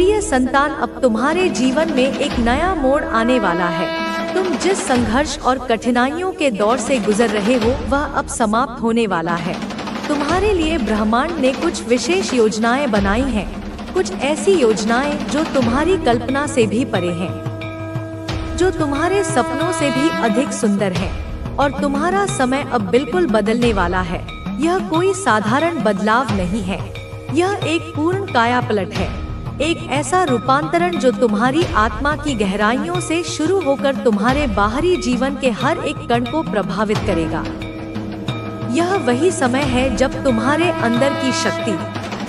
प्रिय संतान, अब तुम्हारे जीवन में एक नया मोड़ आने वाला है। तुम जिस संघर्ष और कठिनाइयों के दौर से गुजर रहे हो वह अब समाप्त होने वाला है। तुम्हारे लिए ब्रह्मांड ने कुछ विशेष योजनाएं बनाई हैं, कुछ ऐसी योजनाएं जो तुम्हारी कल्पना से भी परे हैं, जो तुम्हारे सपनों से भी अधिक सुंदर हैं। और तुम्हारा समय अब बिल्कुल बदलने वाला है। यह कोई साधारण बदलाव नहीं है, यह एक पूर्ण कायापलट है, एक ऐसा रूपांतरण जो तुम्हारी आत्मा की गहराइयों से शुरू होकर तुम्हारे बाहरी जीवन के हर एक कण को प्रभावित करेगा। यह वही समय है जब तुम्हारे अंदर की शक्ति,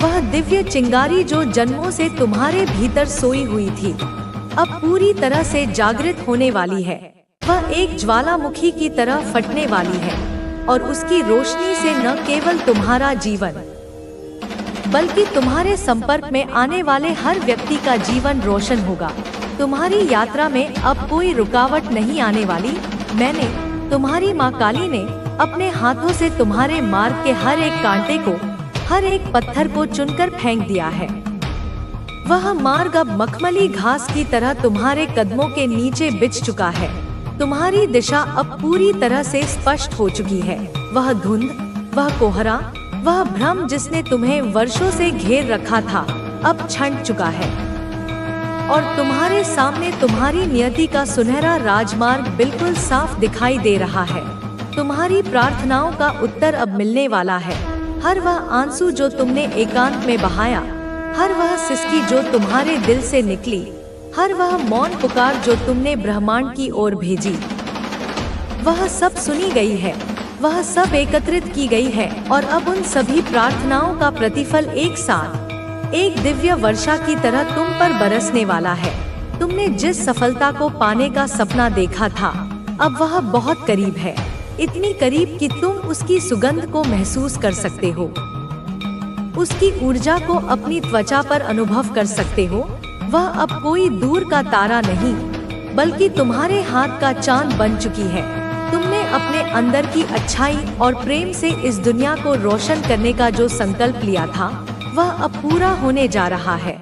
वह दिव्य चिंगारी जो जन्मों से तुम्हारे भीतर सोई हुई थी, अब पूरी तरह से जागृत होने वाली है। वह एक ज्वालामुखी की तरह फटने वाली है और उसकी रोशनी से न केवल तुम्हारा जीवन बल्कि तुम्हारे संपर्क में आने वाले हर व्यक्ति का जीवन रोशन होगा। तुम्हारी यात्रा में अब कोई रुकावट नहीं आने वाली। मैंने, तुम्हारी माँ काली ने अपने हाथों से तुम्हारे मार्ग के हर एक कांटे को, हर एक पत्थर को चुनकर फेंक दिया है। वह मार्ग अब मखमली घास की तरह तुम्हारे कदमों के नीचे बिछ चुका है। तुम्हारी दिशा अब पूरी तरह से स्पष्ट हो चुकी है। वह धुंध, वह कोहरा, वह भ्रम जिसने तुम्हें वर्षों से घेर रखा था, अब छंट चुका है और तुम्हारे सामने तुम्हारी नियति का सुनहरा राजमार्ग बिल्कुल साफ दिखाई दे रहा है। तुम्हारी प्रार्थनाओं का उत्तर अब मिलने वाला है। हर वह आंसू जो तुमने एकांत में बहाया, हर वह सिसकी जो तुम्हारे दिल से निकली, हर वह मौन पुकार जो तुमने ब्रह्मांड की ओर भेजी, वह सब सुनी गई है, वह सब एकत्रित की गई है और अब उन सभी प्रार्थनाओं का प्रतिफल एक साथ एक दिव्य वर्षा की तरह तुम पर बरसने वाला है। तुमने जिस सफलता को पाने का सपना देखा था, अब वह बहुत करीब है, इतनी करीब कि तुम उसकी सुगंध को महसूस कर सकते हो, उसकी ऊर्जा को अपनी त्वचा पर अनुभव कर सकते हो। वह अब कोई दूर का तारा नहीं बल्कि तुम्हारे हाथ का चांद बन चुकी है। तुमने अपने अंदर की अच्छाई और प्रेम से इस दुनिया को रोशन करने का जो संकल्प लिया था, वह अब पूरा होने जा रहा है।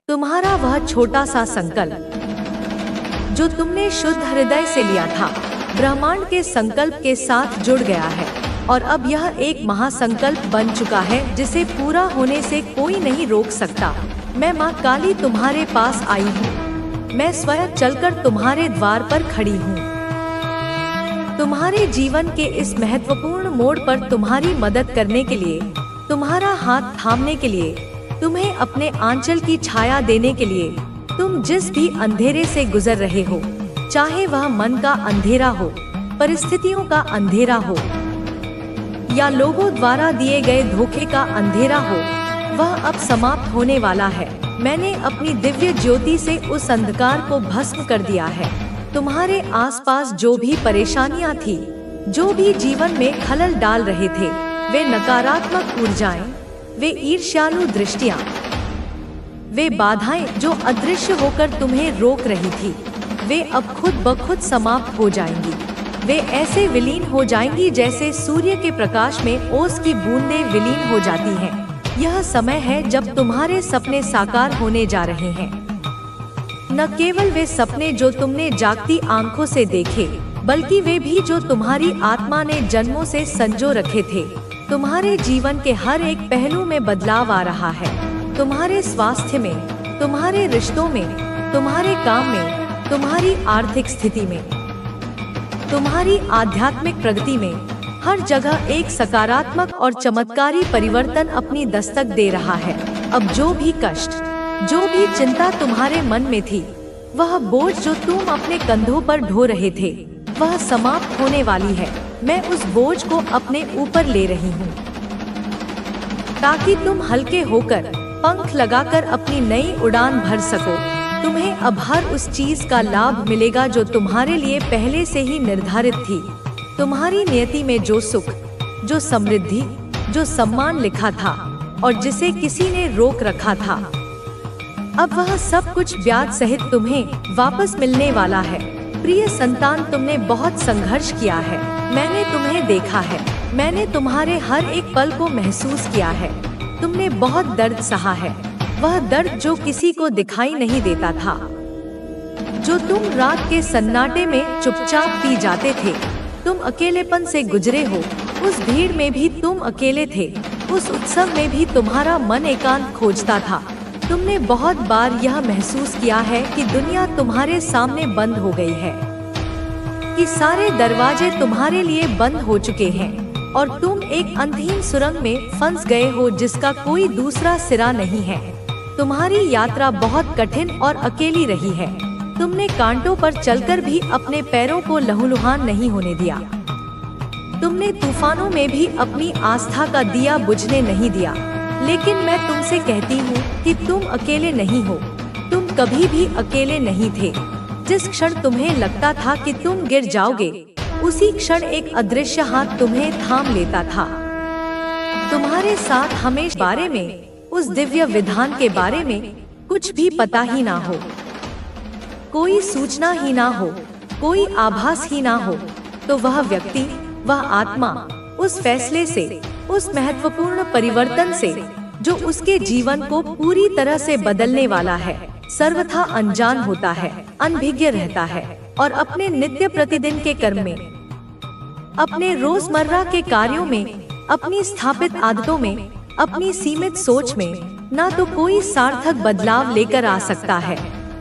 तुम्हारा वह छोटा सा संकल्प जो तुमने शुद्ध हृदय से लिया था, ब्रह्मांड के संकल्प के साथ जुड़ गया है और अब यह एक महासंकल्प बन चुका है जिसे पूरा होने से कोई नहीं रोक सकता। मैं माँ काली तुम्हारे पास आई हूँ। मैं स्वयं चलकर तुम्हारे द्वार पर खड़ी हूँ। तुम्हारे जीवन के इस महत्वपूर्ण मोड़ पर तुम्हारी मदद करने के लिए, तुम्हारा हाथ थामने के लिए, तुम्हें अपने आंचल की छाया देने के लिए, तुम जिस भी अंधेरे से गुजर रहे हो, चाहे वह मन का अंधेरा हो, परिस्थितियों का अंधेरा हो या लोगों द्वारा दिए गए धोखे का अंधेरा हो, वह अब समाप्त होने वाला है। मैंने अपनी दिव्य ज्योति से उस अंधकार को भस्म कर दिया है। तुम्हारे आसपास जो भी परेशानियां थी, जो भी जीवन में खलल डाल रहे थे, वे नकारात्मक ऊर्जाएं, वे ईर्ष्यालु दृष्टियां, वे बाधाएं जो अदृश्य होकर तुम्हें रोक रही थी, वे अब खुद ब खुद समाप्त हो जाएंगी। वे ऐसे विलीन हो जाएंगी जैसे सूर्य के प्रकाश में ओस की बूंदें विलीन हो जाती हैं। यह समय है जब तुम्हारे सपने साकार होने जा रहे हैं। न केवल वे सपने जो तुमने जागती आंखों से देखे, बल्कि वे भी जो तुम्हारी आत्मा ने जन्मों से संजो रखे थे। तुम्हारे जीवन के हर एक पहलू में बदलाव आ रहा है। तुम्हारे स्वास्थ्य में, तुम्हारे रिश्तों में, तुम्हारे काम में, तुम्हारी आर्थिक स्थिति में, तुम्हारी आध्यात्मिक प्रगति में, हर जगह एक सकारात्मक और चमत्कारी परिवर्तन अपनी दस्तक दे रहा है। अब जो भी कष्ट, जो भी चिंता तुम्हारे मन में थी, वह बोझ जो तुम अपने कंधों पर ढो रहे थे, वह समाप्त होने वाली है। मैं उस बोझ को अपने ऊपर ले रही हूँ ताकि तुम हल्के होकर, पंख लगाकर अपनी नई उड़ान भर सको। तुम्हें अब हर उस चीज का लाभ मिलेगा जो तुम्हारे लिए पहले से ही निर्धारित थी। तुम्हारी नियति में जो सुख, जो समृद्धि, जो सम्मान लिखा था और जिसे किसी ने रोक रखा था, अब वह सब कुछ ब्याज सहित तुम्हें वापस मिलने वाला है। प्रिय संतान, तुमने बहुत संघर्ष किया है। मैंने तुम्हें देखा है। मैंने तुम्हारे हर एक पल को महसूस किया है। तुमने बहुत दर्द सहा है। वह दर्द जो किसी को दिखाई नहीं देता था, जो तुम रात के सन्नाटे में चुपचाप पी जाते थे। तुम अकेलेपन से गुजरे हो, उस भीड़ में भी तुम अकेले थे, उस उत्सव में भी तुम्हारा मन एकांत खोजता था। तुमने बहुत बार यह महसूस किया है कि दुनिया तुम्हारे सामने बंद हो गई है, कि सारे दरवाजे तुम्हारे लिए बंद हो चुके हैं और तुम एक अंधेरी सुरंग में फंस गए हो जिसका कोई दूसरा सिरा नहीं है। तुम्हारी यात्रा बहुत कठिन और अकेली रही है। तुमने कांटों पर चलकर भी अपने पैरों को लहूलुहान नहीं होने दिया। तुमने तूफानों में भी अपनी आस्था का दिया बुझने नहीं दिया। लेकिन मैं तुमसे कहती हूँ कि तुम अकेले नहीं हो। तुम कभी भी अकेले नहीं थे। जिस क्षण तुम्हें लगता था कि तुम गिर जाओगे, उसी क्षण एक अदृश्य हाथ तुम्हें थाम लेता था। तुम्हारे साथ हमेशा बारे में, उस दिव्य विधान के बारे में कुछ भी पता ही ना हो, कोई सूचना ही ना हो, कोई आभास ही ना हो, तो वह व्यक्ति, वह आत्मा उस फैसले से, उस महत्वपूर्ण परिवर्तन से जो उसके जीवन को पूरी तरह से बदलने वाला है, सर्वथा अनजान होता है, अनभिज्ञ रहता है और अपने नित्य प्रतिदिन के कर्म में, अपने रोजमर्रा के कार्यों में, अपनी स्थापित आदतों में, अपनी सीमित सोच में ना तो कोई सार्थक बदलाव लेकर आ सकता है,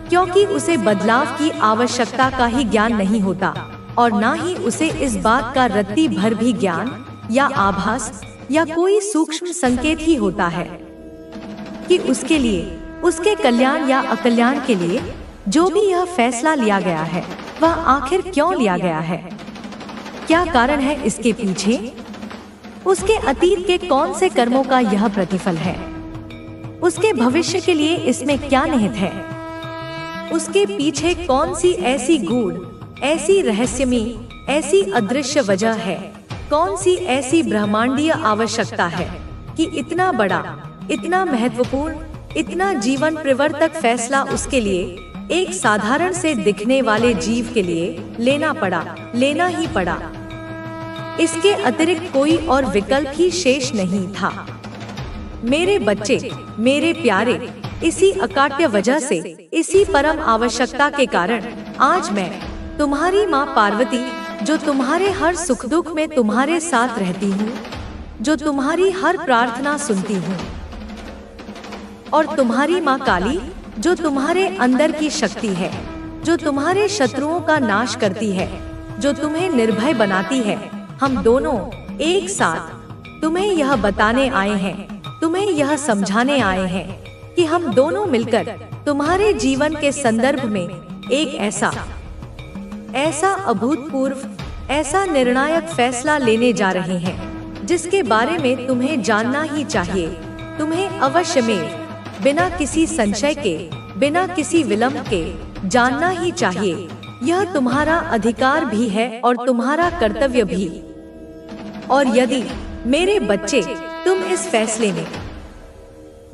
क्योंकि उसे बदलाव की आवश्यकता का ही ज्ञान नहीं होता और ना ही उसे इस बात का रत्ती भर भी ज्ञान या आभास या कोई सूक्ष्म संकेत ही होता है कि उसके लिए, उसके कल्याण या अकल्याण के लिए जो भी यह फैसला लिया गया है, वह आखिर क्यों लिया गया है, क्या कारण है इसके पीछे, उसके अतीत के कौन से कर्मों का यह प्रतिफल है, उसके भविष्य के लिए इसमें क्या निहित है, उसके पीछे कौन सी ऐसी गूढ़, ऐसी रहस्यमयी, ऐसी अदृश्य वजह है, कौन सी ऐसी ब्रह्मांडीय आवश्यकता है कि इतना बड़ा, इतना महत्वपूर्ण, इतना जीवन परिवर्तक फैसला उसके लिए एक साधारण से दिखने वाले जीव के लिए लेना ही पड़ा। इसके अतिरिक्त कोई और विकल्प ही शेष नहीं था। मेरे बच्चे, मेरे प्यारे, इसी अकाट्य वजह से, इसी परम आवश्यकता के कारण आज मैं, तुम्हारी माँ पार्वती, जो तुम्हारे हर सुख दुख में तुम्हारे साथ रहती हूँ, जो तुम्हारी हर प्रार्थना सुनती हूँ, और तुम्हारी माँ काली, जो तुम्हारे अंदर की शक्ति है, जो तुम्हारे शत्रुओं का नाश करती है, जो तुम्हें निर्भय बनाती है, हम दोनों एक साथ तुम्हें यह बताने आए हैं, तुम्हें यह समझाने आए हैं कि हम दोनों मिलकर तुम्हारे जीवन के संदर्भ में एक ऐसा अभूतपूर्व, ऐसा निर्णायक फैसला लेने जा रहे हैं जिसके बारे में तुम्हें जानना ही चाहिए। तुम्हें अवश्य में, बिना किसी संशय के, बिना किसी विलंब के जानना ही चाहिए। यह तुम्हारा अधिकार भी है और तुम्हारा कर्तव्य भी। और यदि मेरे बच्चे, तुम इस फैसले में,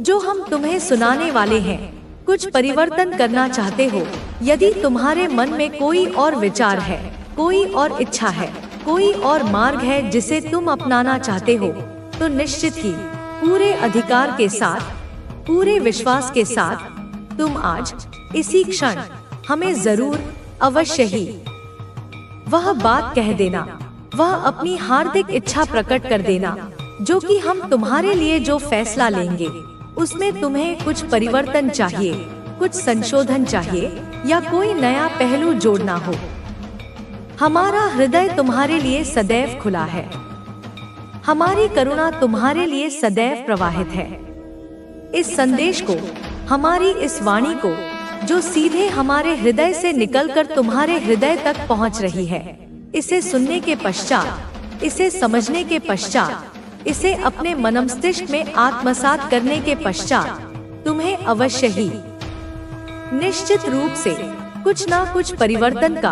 जो हम तुम्हें सुनाने वाले हैं, कुछ परिवर्तन करना चाहते हो, यदि तुम्हारे मन में कोई और विचार है, कोई और इच्छा है, कोई और मार्ग है जिसे तुम अपनाना चाहते हो, तो निश्चित ही पूरे अधिकार के साथ, पूरे विश्वास के साथ तुम आज इसी क्षण हमें जरूर, अवश्य ही वह बात कह देना, वह अपनी हार्दिक इच्छा प्रकट कर देना, जो कि हम तुम्हारे लिए जो फैसला लेंगे उसमें तुम्हें कुछ परिवर्तन चाहिए, कुछ संशोधन चाहिए या कोई नया पहलू जोड़ना हो। हमारा हृदय तुम्हारे लिए सदैव खुला है। हमारी करुणा तुम्हारे लिए सदैव प्रवाहित है। इस संदेश को, हमारी इस वाणी को, जो सीधे हमारे हृदय से निकलकर तुम्हारे हृदय तक पहुंच रही है, इसे सुनने के पश्चात, इसे समझने के पश्चात, इसे अपने मनमस्तिष्क में आत्मसात करने के पश्चात तुम्हें अवश्य ही, निश्चित रूप से कुछ ना कुछ परिवर्तन का,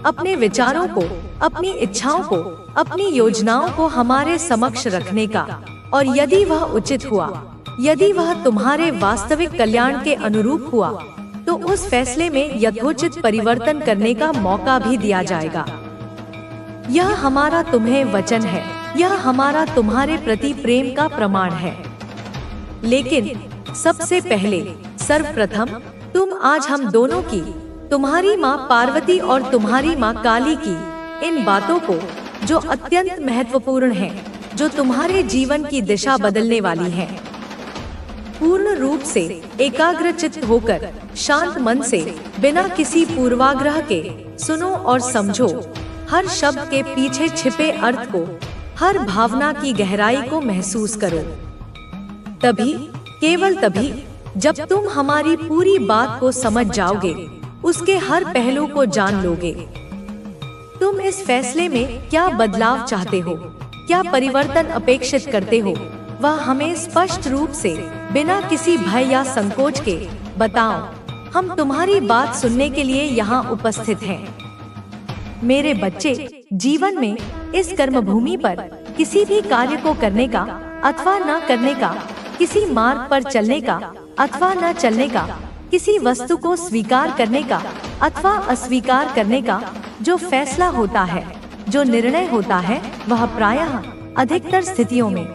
अपने विचारों को, अपनी इच्छाओं को, अपनी योजनाओं को हमारे समक्ष रखने का, और यदि वह उचित हुआ, यदि वह तुम्हारे वास्तविक कल्याण के अनुरूप हुआ, तो उस फैसले में यथोचित परिवर्तन करने का मौका भी दिया जाएगा। यह हमारा तुम्हें वचन है, यह हमारा तुम्हारे प्रति प्रेम का प्रमाण है। लेकिन सबसे पहले सर्वप्रथम तुम आज हम दोनों की, तुम्हारी माँ पार्वती और तुम्हारी माँ काली की इन बातों को, जो अत्यंत महत्वपूर्ण है, जो तुम्हारे जीवन की दिशा बदलने वाली है, पूर्ण रूप से एकाग्रचित्त होकर शांत मन से बिना किसी पूर्वाग्रह के सुनो और समझो। हर शब्द के पीछे छिपे अर्थ को, हर भावना की गहराई को महसूस करो। तभी, केवल तभी, जब तुम हमारी पूरी बात को समझ जाओगे, उसके हर पहलू को जान लोगे। तुम इस फैसले में क्या बदलाव चाहते हो, क्या परिवर्तन अपेक्षित करते हो, वह हमें स्पष्ट रूप से बिना किसी भय या संकोच के बताओ। हम तुम्हारी बात सुनने के लिए यहाँ उपस्थित हैं। मेरे बच्चे, जीवन में इस कर्मभूमि पर किसी भी कार्य को करने का अथवा न करने का, किसी मार्ग पर चलने का अथवा न चलने का, किसी वस्तु को स्वीकार करने का अथवा अस्वीकार करने का जो फैसला होता है, जो निर्णय होता है, वह प्रायः अधिकतर स्थितियों में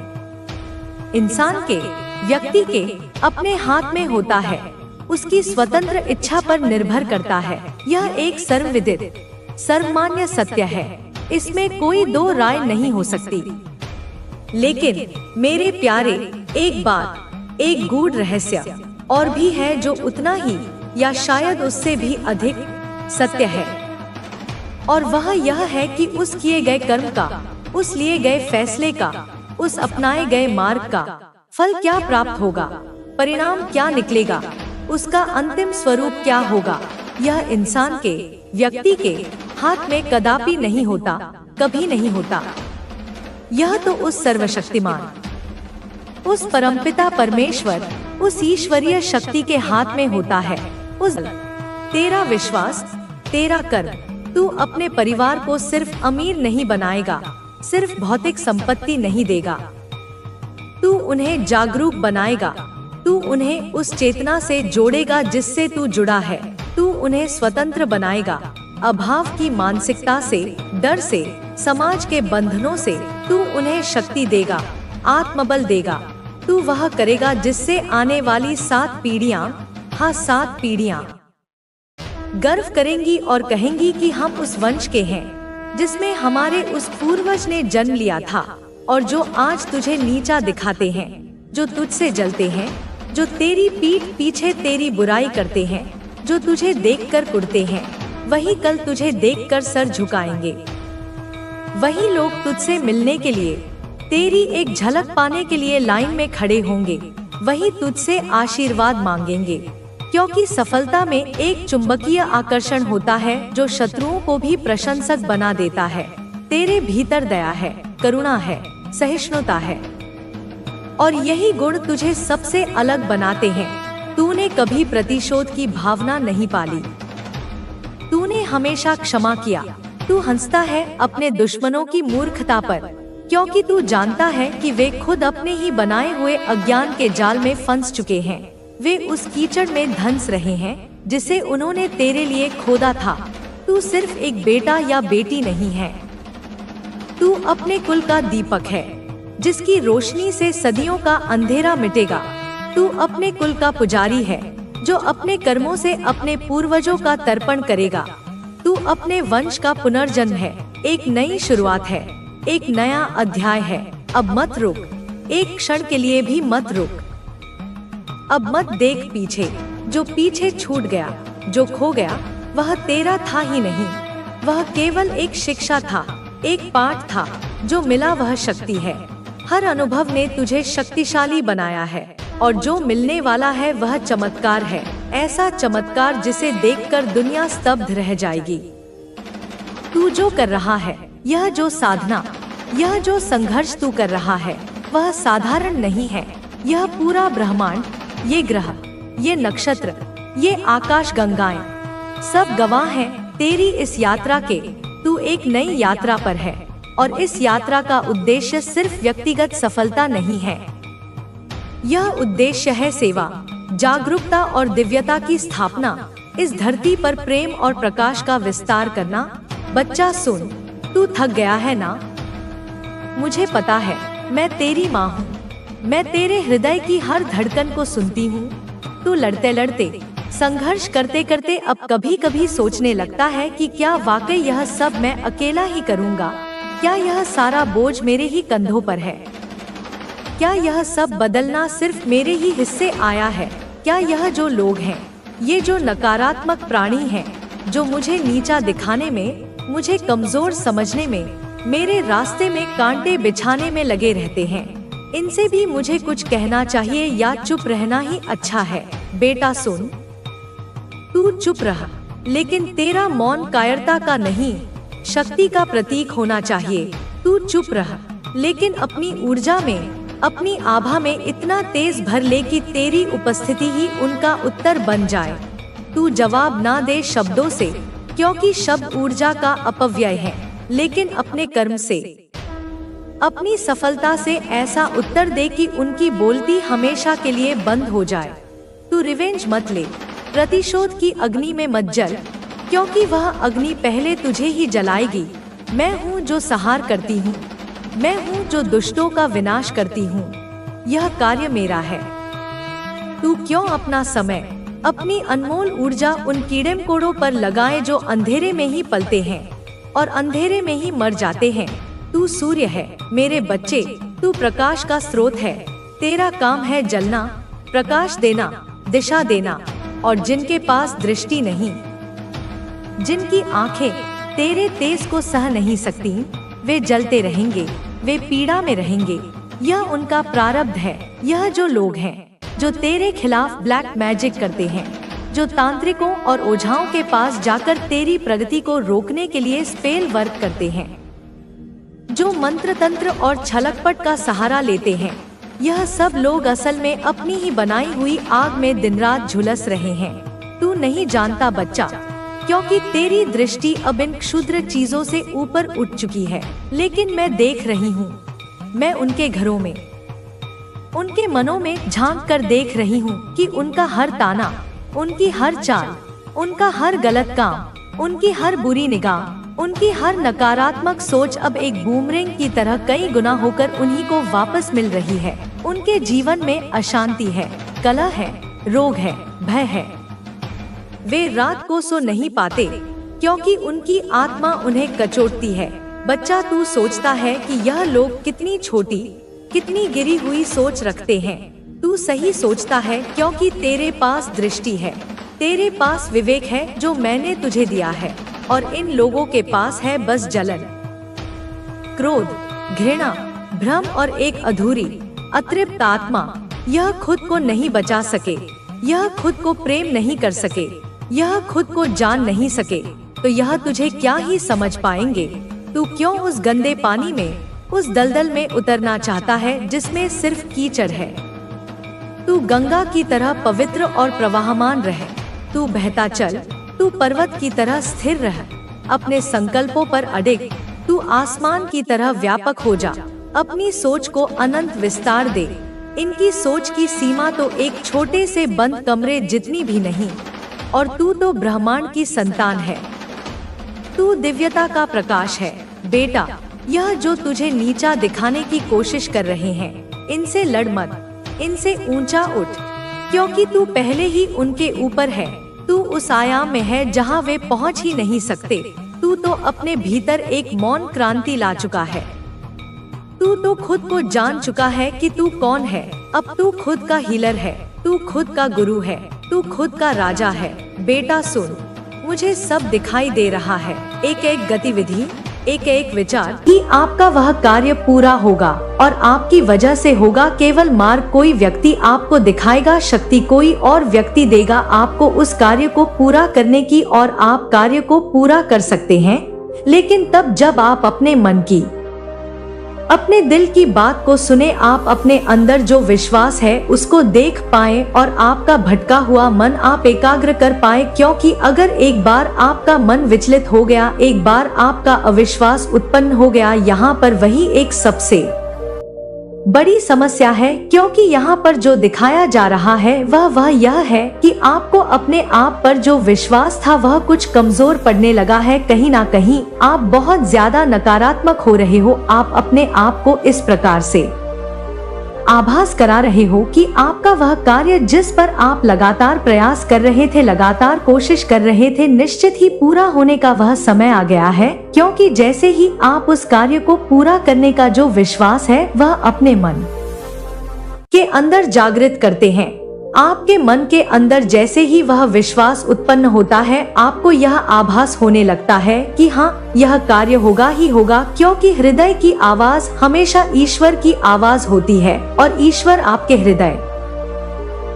इंसान के, व्यक्ति के अपने हाथ में होता है, उसकी स्वतंत्र इच्छा पर निर्भर करता है। यह एक सर्वविदित, सर्वमान्य सत्य है, इसमें कोई दो राय नहीं हो सकती। लेकिन मेरे प्यारे, एक बात, एक गूढ़ रहस्य और भी है जो उतना ही या शायद उससे भी अधिक सत्य है, और वह यह है कि उस किए गए कर्म का, उस लिए गए फैसले का, उस अपनाए गए मार्ग का फल क्या प्राप्त होगा, परिणाम क्या निकलेगा, उसका अंतिम स्वरूप क्या होगा, यह इंसान के, व्यक्ति के हाथ में कदापि नहीं होता, कभी नहीं होता। यह तो उस सर्वशक्तिमान, उस परमपिता परमेश्वर, उस ईश्वरीय शक्ति के हाथ में होता है। उस तेरा विश्वास, तेरा कर्म, तू अपने परिवार को सिर्फ अमीर नहीं बनाएगा, सिर्फ भौतिक संपत्ति नहीं देगा, तू उन्हें जागरूक बनाएगा, तू उन्हें उस चेतना से जोड़ेगा जिससे तू जुड़ा है, तू उन्हें स्वतंत्र बनाएगा, अभाव की मानसिकता से, डर से, समाज के बंधनों से, तू उन्हें शक्ति देगा, आत्मबल देगा। तू वह करेगा जिससे आने वाली 7 पीढ़ियां, हाँ 7 पीढ़ियां गर्व करेंगी और कहेंगी कि हम उस वंश के हैं जिसमें हमारे उस पूर्वज ने जन्म लिया था, और जो आज तुझे नीचा दिखाते हैं, जो तुझसे जलते हैं, जो तेरी पीठ पीछे तेरी बुराई करते हैं, जो तुझे देखकर कुढ़ते हैं, वही कल तुझे देखकर सर झुकाएंगे। वही लोग तुझसे मिलने के लिए, तेरी एक झलक पाने के लिए लाइन में खड़े होंगे, वही तुझसे आशीर्वाद मांगेंगे, क्योंकि सफलता में एक चुंबकीय आकर्षण होता है जो शत्रुओं को भी प्रशंसक बना देता है। तेरे भीतर दया है, करुणा है, सहिष्णुता है, और यही गुण तुझे सबसे अलग बनाते हैं। तूने कभी प्रतिशोध की भावना नहीं पाली, तूने हमेशा क्षमा किया। तू हंसता है अपने दुश्मनों की मूर्खता पर, क्योंकि तू जानता है कि वे खुद अपने ही बनाए हुए अज्ञान के जाल में फंस चुके हैं। वे उस कीचड़ में धंस रहे हैं जिसे उन्होंने तेरे लिए खोदा था। तू सिर्फ एक बेटा या बेटी नहीं है, तू अपने कुल का दीपक है, जिसकी रोशनी से सदियों का अंधेरा मिटेगा। तू अपने कुल का पुजारी है, जो अपने कर्मों से अपने पूर्वजों का तर्पण करेगा। तू अपने वंश का पुनर्जन्म है, एक नई शुरुआत है, एक नया अध्याय है। अब मत रुक, एक क्षण के लिए भी मत रुक। अब मत देख पीछे, जो पीछे छूट गया, जो खो गया, वह तेरा था ही नहीं। वह केवल एक शिक्षा था, एक पाठ था, जो मिला वह शक्ति है। हर अनुभव ने तुझे शक्तिशाली बनाया है, और जो मिलने वाला है वह चमत्कार है, ऐसा चमत्कार जिसे देखकर दुनिया स्तब्ध रह जाएगी। तू जो कर रहा है, यह जो साधना, यह जो संघर्ष तू कर रहा है, वह साधारण नहीं है। यह पूरा ब्रह्मांड, ये ग्रह, ये नक्षत्र, ये आकाश गंगाएं, सब गवाह हैं तेरी इस यात्रा के। तू एक नई यात्रा पर है, और इस यात्रा का उद्देश्य सिर्फ व्यक्तिगत सफलता नहीं है। यह उद्देश्य है सेवा, जागरूकता और दिव्यता की स्थापना, इस धरती पर प्रेम और प्रकाश का विस्तार करना। बच्चा सुन, तू थक गया है ना? मुझे पता है, मैं तेरी माँ हूँ। मैं तेरे हृदय की हर धड़कन को सुनती हूँ। तू लड़ते लड़ते, संघर्ष करते करते अब कभी कभी सोचने लगता है कि क्या वाकई यह सब मैं अकेला ही करूँगा? क्या यह सारा बोझ मेरे ही कंधों पर है? क्या यह सब बदलना सिर्फ मेरे ही हिस्से आया है? क्या यह जो लोग हैं, ये जो नकारात्मक प्राणी हैं, जो मुझे नीचा दिखाने में, मुझे कमजोर समझने में, मेरे रास्ते में कांटे बिछाने में लगे रहते हैं, इनसे भी मुझे कुछ कहना चाहिए या चुप रहना ही अच्छा है? बेटा सुन, तू चुप रहा, लेकिन तेरा मौन कायरता का नहीं, शक्ति का प्रतीक होना चाहिए। तू चुप रहा, लेकिन अपनी ऊर्जा में, अपनी आभा में इतना तेज भर ले कि तेरी उपस्थिति ही उनका उत्तर बन जाए। तू जवाब ना दे शब्दों से, क्योंकि शब्द ऊर्जा का अपव्यय है, लेकिन अपने कर्म से, अपनी सफलता से ऐसा उत्तर दे कि उनकी बोलती हमेशा के लिए बंद हो जाए। तू रिवेंज मत ले, प्रतिशोध की अग्नि में मत जल, क्योंकि वह अग्नि पहले तुझे ही जलाएगी। मैं हूँ जो संहार करती हूँ, मैं हूँ जो दुष्टों का विनाश करती हूँ। यह कार्य मेरा है। तू क्यों अपना समय, अपनी अनमोल ऊर्जा उन कीड़े मकोड़ों पर लगाए जो अंधेरे में ही पलते हैं और अंधेरे में ही मर जाते हैं? तू सूर्य है मेरे बच्चे, तू प्रकाश का स्रोत है। तेरा काम है जलना, प्रकाश देना, दिशा देना। और जिनके पास दृष्टि नहीं, जिनकी आंखें तेरे तेज को सह नहीं सकती, वे जलते रहेंगे, वे पीड़ा में रहेंगे। यह उनका प्रारब्ध है। यह जो लोग हैं जो तेरे खिलाफ ब्लैक मैजिक करते हैं, जो तांत्रिकों और ओझाओं के पास जाकर तेरी प्रगति को रोकने के लिए स्पेल वर्क करते हैं, जो मंत्र तंत्र और छलकपट का सहारा लेते हैं, यह सब लोग असल में अपनी ही बनाई हुई आग में दिन रात झुलस रहे हैं। तू नहीं जानता बच्चा, क्योंकि तेरी दृष्टि अब इन क्षुद्र चीजों से ऊपर उठ चुकी है। लेकिन मैं देख रही हूँ, मैं उनके घरों में, उनके मनों में झांक कर देख रही हूँ कि उनका हर ताना, उनकी हर चाल, उनका हर गलत काम, उनकी हर बुरी निगाह, उनकी हर नकारात्मक सोच अब एक बूमरैंग की तरह कई गुना होकर उन्हीं को वापस मिल रही है। उनके जीवन में अशांति है, कलह है, रोग है, भय है। वे रात को सो नहीं पाते, क्योंकि उनकी आत्मा उन्हें कचोटती है। बच्चा, तू सोचता है कि यह लोग कितनी छोटी, कितनी गिरी हुई सोच रखते हैं। तू सही सोचता है, क्योंकि तेरे पास दृष्टि है, तेरे पास विवेक है जो मैंने तुझे दिया है। और इन लोगों के पास है बस जलन, क्रोध, घृणा, भ्रम और एक अधूरी, अतृप्त आत्मा। यह खुद को नहीं बचा सके, यह खुद को प्रेम नहीं कर सके, यह खुद को जान नहीं सके, तो यह तुझे क्या ही समझ पाएंगे? तू क्यों उस गंदे पानी में, उस दलदल में उतरना चाहता है जिसमें सिर्फ कीचड़ है? तू गंगा की तरह पवित्र और प्रवाहमान रहे। तू बहता चल, तू पर्वत की तरह स्थिर रह, अपने संकल्पों पर अडिग। तू आसमान की तरह व्यापक हो जा, अपनी सोच को अनंत विस्तार दे। इनकी सोच की सीमा तो एक छोटे से बंद कमरे जितनी भी नहीं, और तू तो ब्रह्मांड की संतान है। तू दिव्यता का प्रकाश है। बेटा, यह जो तुझे नीचा दिखाने की कोशिश कर रहे हैं, इनसे लड़ मत, इनसे ऊंचा उठ, क्योंकि तू पहले ही उनके ऊपर है। तू उस आयाम में है जहां वे पहुंच ही नहीं सकते। तू तो अपने भीतर एक मौन क्रांति ला चुका है। तू तो खुद को जान चुका है कि तू कौन है। अब तू खुद का हीलर है, तू खुद का गुरु है, तू खुद का राजा है। बेटा सुन, मुझे सब दिखाई दे रहा है। एक एक गतिविधि, एक एक विचार कि आपका वह कार्य पूरा होगा, और आपकी वजह से होगा। केवल मार्ग कोई व्यक्ति आपको दिखाएगा, शक्ति कोई और व्यक्ति देगा आपको उस कार्य को पूरा करने की, और आप कार्य को पूरा कर सकते हैं, लेकिन तब जब आप अपने मन की, अपने दिल की बात को सुने, आप अपने अंदर जो विश्वास है उसको देख पाएं, और आपका भटका हुआ मन आप एकाग्र कर पाएं। क्योंकि अगर एक बार आपका मन विचलित हो गया, एक बार आपका अविश्वास उत्पन्न हो गया, यहाँ पर वही एक सबसे बड़ी समस्या है। क्योंकि यहाँ पर जो दिखाया जा रहा है वह यह है कि आपको अपने आप पर जो विश्वास था वह कुछ कमजोर पड़ने लगा है। कहीं ना कहीं आप बहुत ज्यादा नकारात्मक हो रहे हो। आप अपने आप को इस प्रकार से आभास करा रहे हो कि आपका वह कार्य जिस पर आप लगातार प्रयास कर रहे थे, लगातार कोशिश कर रहे थे, निश्चित ही पूरा होने का वह समय आ गया है। क्योंकि जैसे ही आप उस कार्य को पूरा करने का जो विश्वास है वह अपने मन के अंदर जागृत करते हैं, आपके मन के अंदर जैसे ही वह विश्वास उत्पन्न होता है, आपको यह आभास होने लगता है कि हाँ, यह कार्य होगा ही होगा। क्योंकि हृदय की आवाज हमेशा ईश्वर की आवाज होती है और ईश्वर आपके हृदय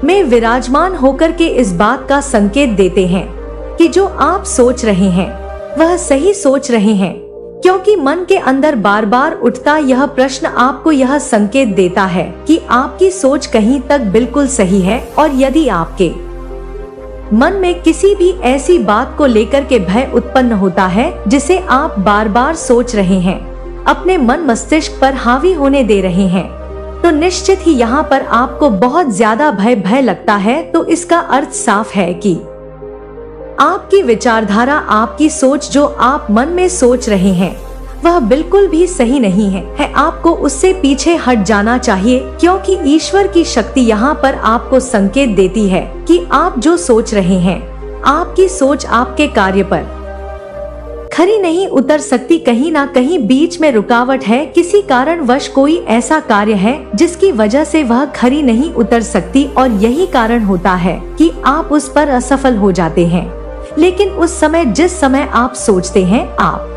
में विराजमान होकर के इस बात का संकेत देते हैं कि जो आप सोच रहे हैं वह सही सोच रहे हैं। क्योंकि मन के अंदर बार बार उठता यह प्रश्न आपको यह संकेत देता है कि आपकी सोच कहीं तक बिल्कुल सही है। और यदि आपके मन में किसी भी ऐसी बात को लेकर के भय उत्पन्न होता है जिसे आप बार बार सोच रहे हैं, अपने मन मस्तिष्क पर हावी होने दे रहे हैं, तो निश्चित ही यहाँ पर आपको बहुत ज्यादा भय लगता है। तो इसका अर्थ साफ है कि आपकी विचारधारा, आपकी सोच जो आप मन में सोच रहे हैं वह बिल्कुल भी सही नहीं है। आपको उससे पीछे हट जाना चाहिए। क्योंकि ईश्वर की शक्ति यहाँ पर आपको संकेत देती है कि आप जो सोच रहे हैं, आपकी सोच आपके कार्य पर खरी नहीं उतर सकती। कहीं ना कहीं बीच में रुकावट है, किसी कारणवश कोई ऐसा कार्य है जिसकी वजह से वह खरी नहीं उतर सकती और यही कारण होता है कि आप उस पर असफल हो जाते हैं। लेकिन उस समय, जिस समय आप सोचते हैं, आप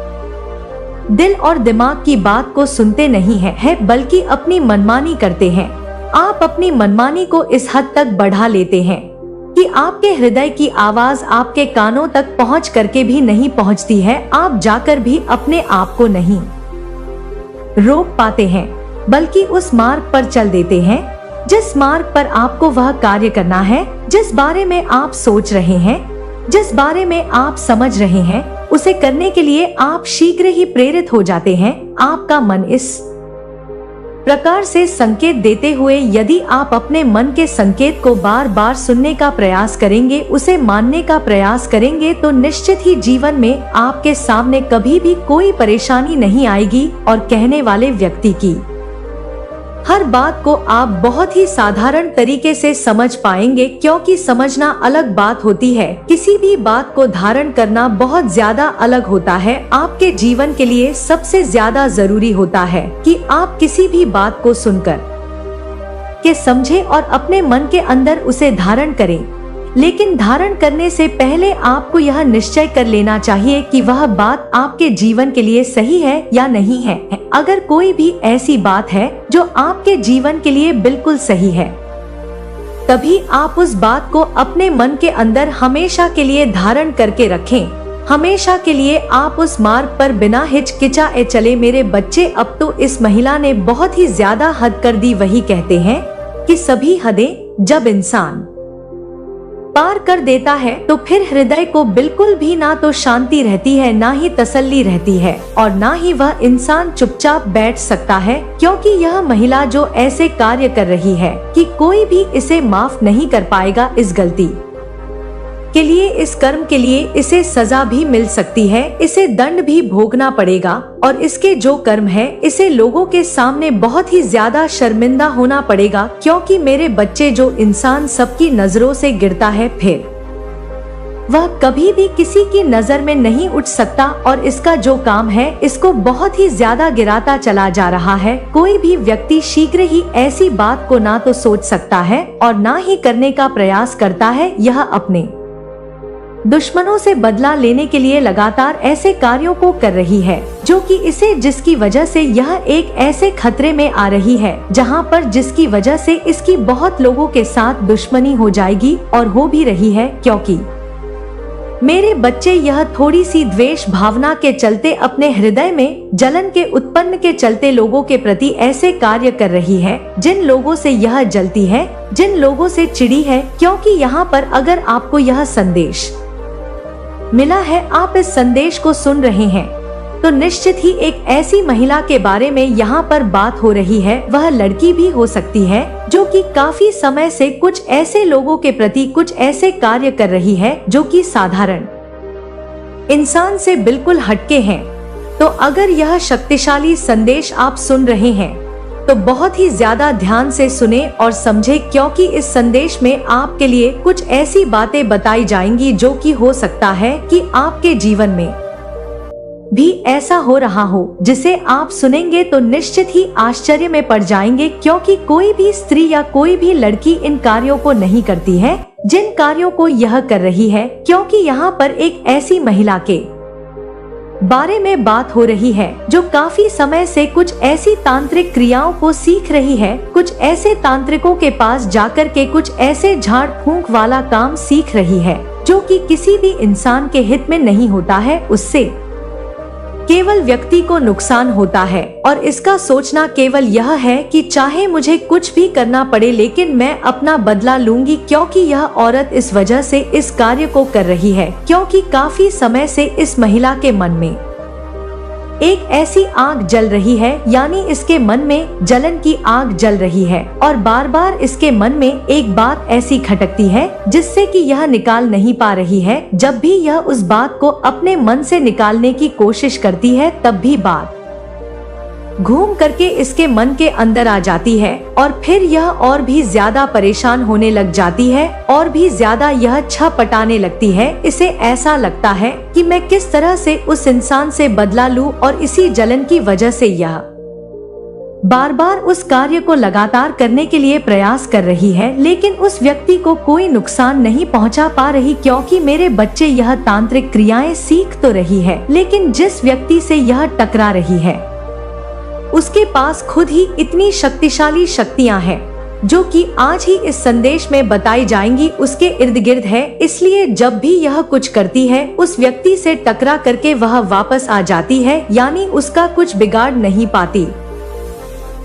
दिल और दिमाग की बात को सुनते नहीं है, बल्कि अपनी मनमानी करते हैं। आप अपनी मनमानी को इस हद तक बढ़ा लेते हैं कि आपके हृदय की आवाज आपके कानों तक पहुंच करके भी नहीं पहुंचती है। आप जाकर भी अपने आप को नहीं रोक पाते हैं, बल्कि उस मार्ग पर चल देते हैं जिस मार्ग पर आपको वह कार्य करना है, जिस बारे में आप सोच रहे हैं, जिस बारे में आप समझ रहे हैं, उसे करने के लिए आप शीघ्र ही प्रेरित हो जाते हैं। आपका मन इस प्रकार से संकेत देते हुए, यदि आप अपने मन के संकेत को बार बार सुनने का प्रयास करेंगे, उसे मानने का प्रयास करेंगे, तो निश्चित ही जीवन में आपके सामने कभी भी कोई परेशानी नहीं आएगी और कहने वाले व्यक्ति की हर बात को आप बहुत ही साधारण तरीके से समझ पाएंगे। क्योंकि समझना अलग बात होती है, किसी भी बात को धारण करना बहुत ज्यादा अलग होता है। आपके जीवन के लिए सबसे ज्यादा जरूरी होता है कि आप किसी भी बात को सुनकर के समझें और अपने मन के अंदर उसे धारण करें। लेकिन धारण करने से पहले आपको यह निश्चय कर लेना चाहिए कि वह बात आपके जीवन के लिए सही है या नहीं है। अगर कोई भी ऐसी बात है जो आपके जीवन के लिए बिल्कुल सही है, तभी आप उस बात को अपने मन के अंदर हमेशा के लिए धारण करके रखें। हमेशा के लिए आप उस मार्ग पर बिना हिचकिचाए चले। मेरे बच्चे, अब तो इस महिला ने बहुत ही ज्यादा हद कर दी। वही कहते हैं कि सभी हदें जब इंसान पार कर देता है तो फिर हृदय को बिल्कुल भी ना तो शांति रहती है, ना ही तसल्ली रहती है, और ना ही वह इंसान चुपचाप बैठ सकता है। क्योंकि यह महिला जो ऐसे कार्य कर रही है कि कोई भी इसे माफ नहीं कर पाएगा, इस गलती के लिए, इस कर्म के लिए इसे सजा भी मिल सकती है, इसे दंड भी भोगना पड़ेगा, और इसके जो कर्म है इसे लोगों के सामने बहुत ही ज्यादा शर्मिंदा होना पड़ेगा। क्योंकि मेरे बच्चे, जो इंसान सबकी नजरों से गिरता है, फिर वह कभी भी किसी की नजर में नहीं उठ सकता, और इसका जो काम है इसको बहुत ही ज्यादा गिराता चला जा रहा है। कोई भी व्यक्ति शीघ्र ही ऐसी बात को ना तो सोच सकता है और ना ही करने का प्रयास करता है। यह अपने दुश्मनों से बदला लेने के लिए लगातार ऐसे कार्यों को कर रही है जो कि इसे, जिसकी वजह से यह एक ऐसे खतरे में आ रही है जहां पर जिसकी वजह से इसकी बहुत लोगों के साथ दुश्मनी हो जाएगी, और हो भी रही है। क्योंकि मेरे बच्चे, यह थोड़ी सी द्वेष भावना के चलते, अपने हृदय में जलन के उत्पन्न के चलते लोगों के प्रति ऐसे कार्य कर रही है जिन लोगों से यह जलती है, जिन लोगों से चिड़ी है। क्योंकि यहाँ पर अगर आपको यह संदेश मिला है, आप इस संदेश को सुन रहे हैं, तो निश्चित ही एक ऐसी महिला के बारे में यहाँ पर बात हो रही है। वह लड़की भी हो सकती है जो कि काफी समय से कुछ ऐसे लोगों के प्रति कुछ ऐसे कार्य कर रही है जो कि साधारण इंसान से बिल्कुल हटके हैं। तो अगर यह शक्तिशाली संदेश आप सुन रहे हैं तो बहुत ही ज्यादा ध्यान से सुने और समझे, क्योंकि इस संदेश में आपके लिए कुछ ऐसी बातें बताई जाएंगी जो कि हो सकता है कि आपके जीवन में भी ऐसा हो रहा हो, जिसे आप सुनेंगे तो निश्चित ही आश्चर्य में पड़ जाएंगे, क्योंकि कोई भी स्त्री या कोई भी लड़की इन कार्यों को नहीं करती है जिन कार्यों को यह कर रही है, क्योंकि यहाँ पर एक ऐसी महिला के बारे में बात हो रही है जो काफी समय से कुछ ऐसी तांत्रिक क्रियाओं को सीख रही है, कुछ ऐसे तांत्रिकों के पास जाकर के कुछ ऐसे झाड़ फूंक वाला काम सीख रही है जो कि किसी भी इंसान के हित में नहीं होता है, उससे केवल व्यक्ति को नुकसान होता है। और इसका सोचना केवल यह है कि चाहे मुझे कुछ भी करना पड़े लेकिन मैं अपना बदला लूंगी, क्योंकि यह औरत इस वजह से इस कार्य को कर रही है क्योंकि काफी समय से इस महिला के मन में एक ऐसी आग जल रही है, यानी इसके मन में जलन की आग जल रही है और बार बार इसके मन में एक बात ऐसी खटकती है जिससे कि यह निकाल नहीं पा रही है। जब भी यह उस बात को अपने मन से निकालने की कोशिश करती है तब भी बात घूम करके इसके मन के अंदर आ जाती है और फिर यह और भी ज्यादा परेशान होने लग जाती है और भी ज्यादा यह छटपटाने लगती है। इसे ऐसा लगता है कि मैं किस तरह से उस इंसान से बदला लूं, और इसी जलन की वजह से यह बार बार उस कार्य को लगातार करने के लिए प्रयास कर रही है, लेकिन उस व्यक्ति को कोई नुकसान नहीं पहुंचा पा रही, क्योंकि मेरे बच्चे यह तांत्रिक क्रियाएं सीख तो रही है लेकिन जिस व्यक्ति से यह टकरा रही है उसके पास खुद ही इतनी शक्तिशाली शक्तियां हैं जो कि आज ही इस संदेश में बताई जाएंगी उसके इर्द गिर्द है। इसलिए जब भी यह कुछ करती है उस व्यक्ति से टकरा करके वह वापस आ जाती है, यानी उसका कुछ बिगाड़ नहीं पाती।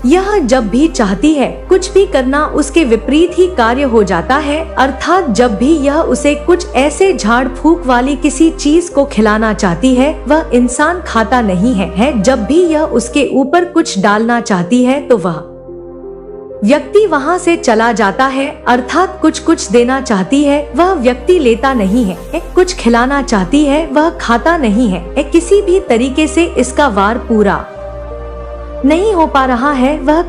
यह जब भी चाहती है कुछ भी करना उसके विपरीत ही कार्य हो जाता है, अर्थात जब भी यह उसे कुछ ऐसे झाड़ फूक वाली किसी चीज को खिलाना चाहती है वह इंसान खाता नहीं है। जब भी यह उसके ऊपर कुछ डालना चाहती है तो वह व्यक्ति वहां से चला जाता है, अर्थात कुछ देना चाहती है वह व्यक्ति लेता नहीं है, कुछ खिलाना चाहती है वह खाता नहीं है। किसी भी तरीके से इसका वार पूरा नहीं हो पा रहा है, वह